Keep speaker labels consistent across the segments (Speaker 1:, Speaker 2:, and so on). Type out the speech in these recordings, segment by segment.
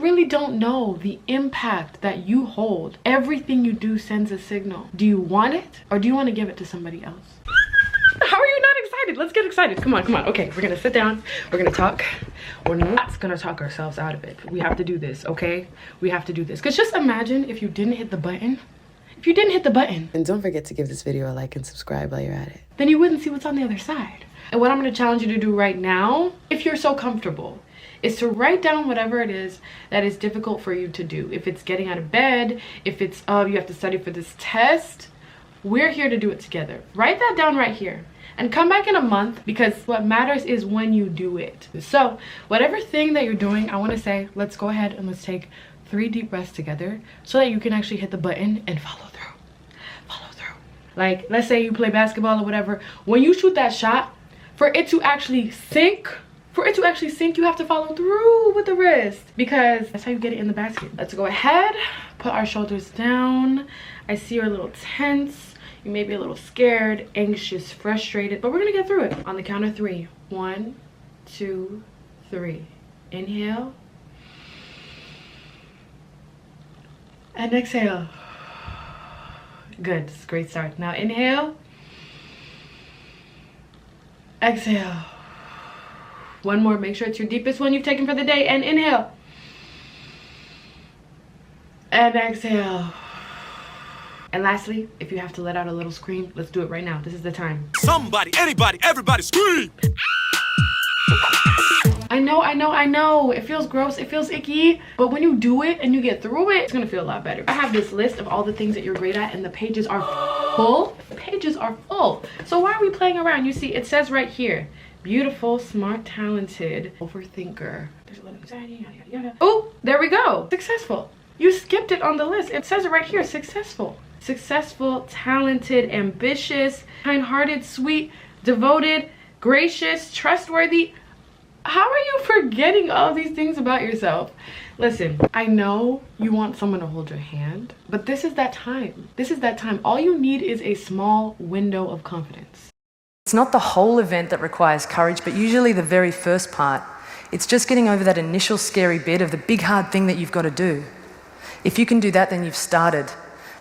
Speaker 1: really don't know the impact that you hold. Everything you do sends a signal. Do you want it, or do you want to give it to somebody else? How are you not excited? Let's get excited. Come on, come on. Okay, we're gonna sit down. We're gonna talk. We're not gonna talk ourselves out of it. We have to do this, okay? We have to do this. Because just imagine if you didn't hit the button. If you didn't hit the button.
Speaker 2: And don't forget to give this video a like and subscribe while you're at it.
Speaker 1: Then you wouldn't see what's on the other side. And what I'm gonna challenge you to do right now, if you're so comfortable, is to write down whatever it is that is difficult for you to do. If it's getting out of bed, if it's you have to study for this test, we're here to do it together. Write that down right here and come back in a month, because what matters is when you do it. So whatever thing that you're doing, I want to say, let's go ahead and let's take 3 deep breaths together so that you can actually hit the button and follow through. Follow through. Like, let's say you play basketball or whatever. When you shoot that shot, for it to actually sink, you have to follow through with the wrist, because that's how you get it in the basket. Let's go ahead, put our shoulders down. I see you're a little tense. You may be a little scared, anxious, frustrated, but we're gonna get through it. On the count of 3. 1, 2, 3. Inhale. And exhale. Good, it's a great start. Now inhale. Exhale. One more, make sure it's your deepest one you've taken for the day, and inhale. And exhale. And lastly, if you have to let out a little scream, let's do it right now. This is the time.
Speaker 3: Somebody, anybody, everybody scream!
Speaker 1: I know. It feels gross, it feels icky, but when you do it and you get through it, it's gonna feel a lot better. I have this list of all the things that you're great at, and the pages are full. The pages are full. So why are we playing around? You see, it says right here, beautiful, smart, talented, overthinker. There's a little anxiety, yada, yada, yada. Oh, there we go. Successful. You skipped it on the list. It says it right here, successful. Successful, talented, ambitious, kind-hearted, sweet, devoted, gracious, trustworthy. How are you forgetting all these things about yourself? Listen, I know you want someone to hold your hand, but this is that time. This is that time. All you need is a small window of confidence.
Speaker 4: It's not the whole event that requires courage, but usually the very first part. It's just getting over that initial scary bit of the big hard thing that you've got to do. If you can do that, then you've started.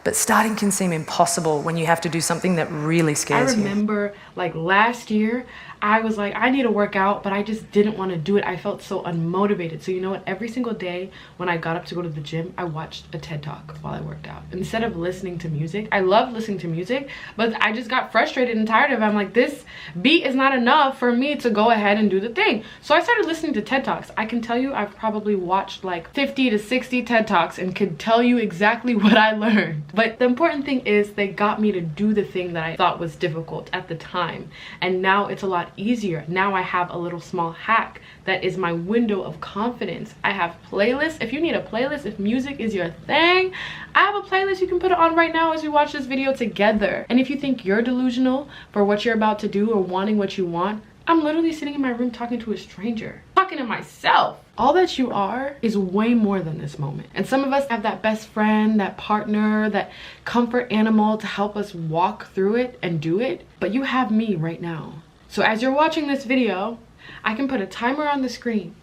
Speaker 4: But starting can seem impossible when you have to do something that really scares you.
Speaker 1: I remember like last year, I was like, I need to work out, but I just didn't want to do it. I felt so unmotivated. So you know what? Every single day when I got up to go to the gym, I watched a TED Talk while I worked out. Instead of listening to music, I love listening to music, but I just got frustrated and tired of it. I'm like, this beat is not enough for me to go ahead and do the thing. So I started listening to TED Talks. I can tell you I've probably watched like 50 to 60 TED Talks and could tell you exactly what I learned. But the important thing is they got me to do the thing that I thought was difficult at the time. And now it's a lot easier. Now I have a little small hack that is my window of confidence. I have playlists. If you need a playlist, if music is your thing, I have a playlist you can put it on right now as we watch this video together. And if you think you're delusional for what you're about to do or wanting what you want, I'm literally sitting in my room talking to a stranger, talking to myself. All that you are is way more than this moment. And some of us have that best friend, that partner, that comfort animal to help us walk through it and do it. But you have me right now. So as you're watching this video, I can put a timer on the screen.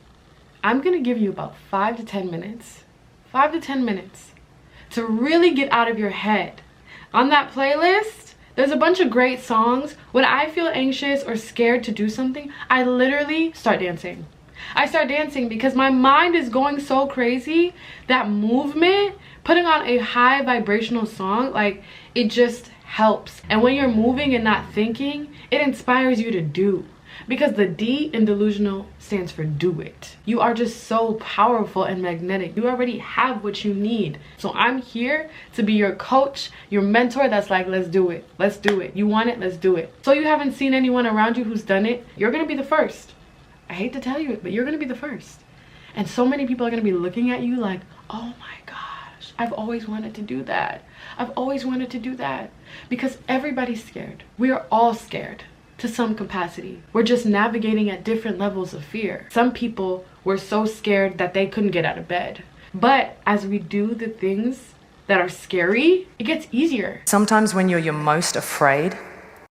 Speaker 1: I'm gonna give you about 5 to 10 minutes, 5 to 10 minutes to really get out of your head. On that playlist, there's a bunch of great songs. When I feel anxious or scared to do something, I literally start dancing. I start dancing because my mind is going so crazy. That movement, putting on a high vibrational song, like, it just helps. And when you're moving and not thinking, it inspires you to do. Because the D in delusional stands for do it. You are just so powerful and magnetic. You already have what you need. So I'm here to be your coach, your mentor that's like, let's do it. Let's do it. You want it? Let's do it. So you haven't seen anyone around you who's done it. You're going to be the first. I hate to tell you it, but you're going to be the first. And so many people are going to be looking at you like, oh my gosh, I've always wanted to do that. I've always wanted to do that. Because everybody's scared. We are all scared. To some capacity. We're just navigating at different levels of fear. Some people were so scared that they couldn't get out of bed. But as we do the things that are scary, it gets easier.
Speaker 4: Sometimes when you're your most afraid,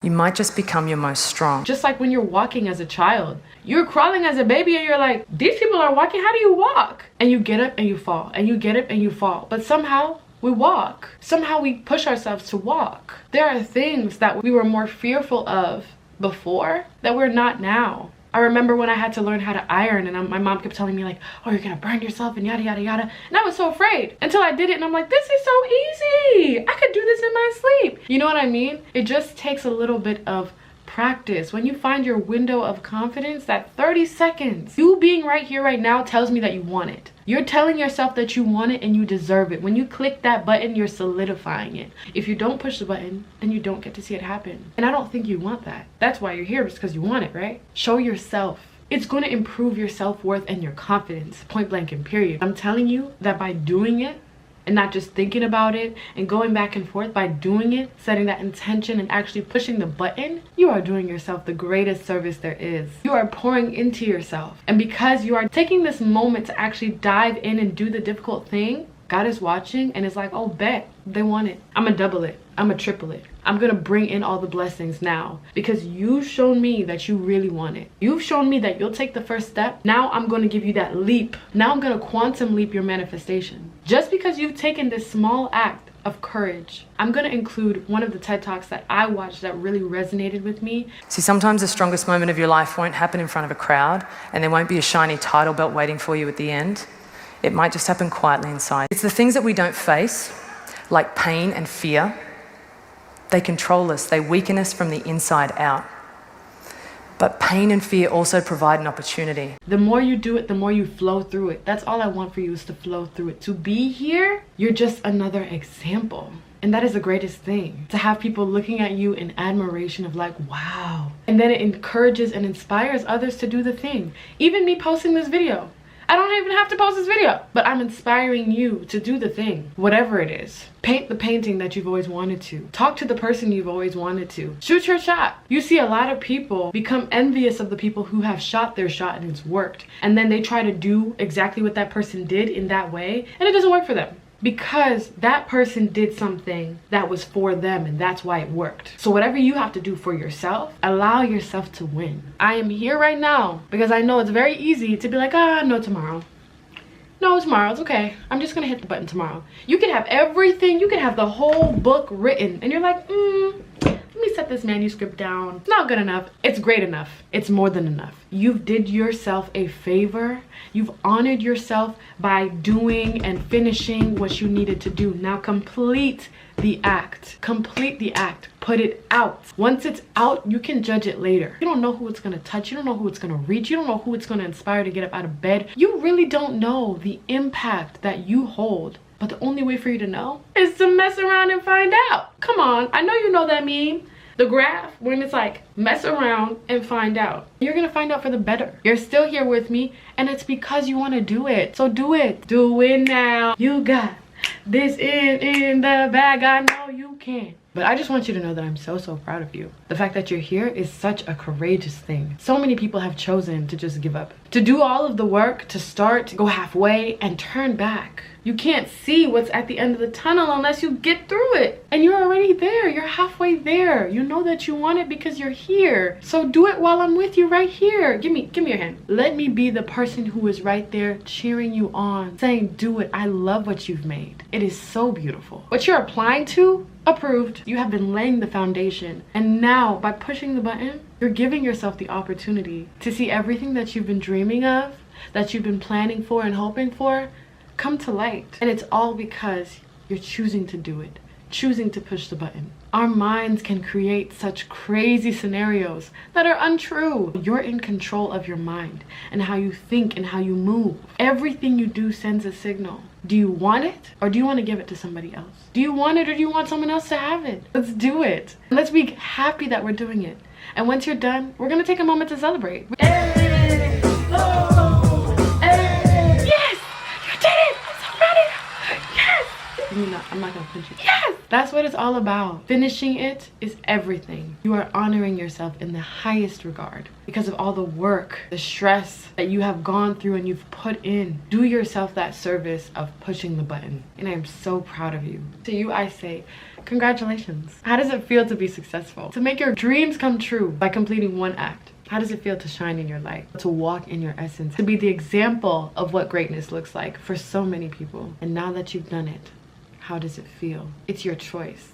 Speaker 4: You might just become your most strong.
Speaker 1: Just like when you're walking as a child, you're crawling as a baby and you're like, these people are walking, how do you walk? And you get up and you fall, and you get up and you fall. But somehow we walk. Somehow we push ourselves to walk. There are things that we were more fearful of before that we're not now. I remember when I had to learn how to iron and my mom kept telling me like, oh, you're gonna burn yourself and yada, yada, yada. And I was so afraid until I did it and I'm like, this is so easy. I could do this in my sleep. You know what I mean? It just takes a little bit of practice. When you find your window of confidence, that 30 seconds, you being right here, right now tells me that you want it. You're telling yourself that you want it and you deserve it. When you click that button, you're solidifying it. If you don't push the button, then you don't get to see it happen. And I don't think you want that. That's why you're here, just because you want it, right? Show yourself. It's going to improve your self-worth and your confidence, point blank and period. I'm telling you that by doing it, and not just thinking about it and going back and forth, by doing it, setting that intention and actually pushing the button, you are doing yourself the greatest service there is. You are pouring into yourself. And because you are taking this moment to actually dive in and do the difficult thing, God is watching and is like, oh, bet they want it. I'm gonna double it. I'm gonna triple it. I'm gonna bring in all the blessings now because you've shown me that you really want it. You've shown me that you'll take the first step. Now I'm gonna give you that leap. Now I'm gonna quantum leap your manifestation. Just because you've taken this small act of courage, I'm gonna include one of the TED Talks that I watched that really resonated with me.
Speaker 4: See, sometimes the strongest moment of your life won't happen in front of a crowd and there won't be a shiny title belt waiting for you at the end. It might just happen quietly inside. It's the things that we don't face, like pain and fear. They control us, they weaken us from the inside out. But pain and fear also provide an opportunity.
Speaker 1: The more you do it, the more you flow through it. That's all I want for you, is to flow through it. To be here, you're just another example. And that is the greatest thing. To have people looking at you in admiration of like, wow. And then it encourages and inspires others to do the thing. Even me posting this video. I don't even have to post this video, but I'm inspiring you to do the thing, whatever it is. Paint the painting that you've always wanted to. Talk to the person you've always wanted to. Shoot your shot. You see a lot of people become envious of the people who have shot their shot and it's worked. And then they try to do exactly what that person did in that way, and it doesn't work for them. Because that person did something that was for them and that's why it worked. So whatever you have to do for yourself, allow yourself to win. I am here right now because I know it's very easy to be like, no, tomorrow. No, tomorrow, it's okay. I'm just gonna hit the button tomorrow. You can have everything, you can have the whole book written and you're like, let me set this manuscript down. It's not good enough. It's great enough. It's more than enough. You've did yourself a favor. You've honored yourself by doing and finishing what you needed to do. Now complete the act. Complete the act. Put it out. Once it's out, you can judge it later. You don't know who it's gonna touch. You don't know who it's gonna reach. You don't know who it's gonna inspire to get up out of bed. You really don't know the impact that you hold. But the only way for you to know is to mess around and find out. Come on, I know you know that meme. The graph, when it's like, mess around and find out. You're gonna find out for the better. You're still here with me, and it's because you wanna do it. So do it. Do it now. You got this in the bag. I know you can. But I just want you to know that I'm so proud of you. The fact that you're here is such a courageous thing. So many people have chosen to just give up. To do all of the work, to start, to go halfway, and turn back. You can't see what's at the end of the tunnel unless you get through it. And you're already there. You're halfway there. You know that you want it because you're here. So do it while I'm with you right here. Give me your hand. Let me be the person who is right there cheering you on, saying, do it. I love what you've made. It is so beautiful. What you're applying to, approved. You have been laying the foundation. And now, by pushing the button, you're giving yourself the opportunity to see everything that you've been dreaming of, that you've been planning for and hoping for, come to light. And it's all because you're choosing to do it, choosing to push the button. Our minds can create such crazy scenarios that are untrue. You're in control of your mind and how you think and how you move. Everything you do sends a signal. Do you want it, or do you want to give it to somebody else? Do you want it, or do you want someone else to have it? Let's do it. Let's be happy that we're doing it. And once you're done, we're gonna take a moment to celebrate. Hey! Oh! Hey! Yes! You did it! I'm so ready! Yes! I'm not gonna punch you. Yes! That's what it's all about. Finishing it is everything. You are honoring yourself in the highest regard because of all the work, the stress that you have gone through and you've put in. Do yourself that service of pushing the button. And I am so proud of you. To you, I say, congratulations. How does it feel to be successful? To make your dreams come true by completing one act? How does it feel to shine in your light? To walk in your essence? To be the example of what greatness looks like for so many people? And now that you've done it, how does it feel? It's your choice.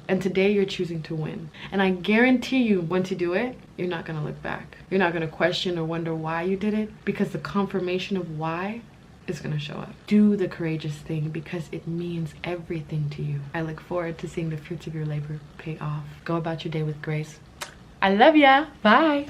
Speaker 1: And today you're choosing to win. And I guarantee you, once you do it, you're not gonna look back. You're not gonna question or wonder why you did it, because the confirmation of why is gonna show up. Do the courageous thing because it means everything to you. I look forward to seeing the fruits of your labor pay off. Go about your day with grace. I love ya. Bye.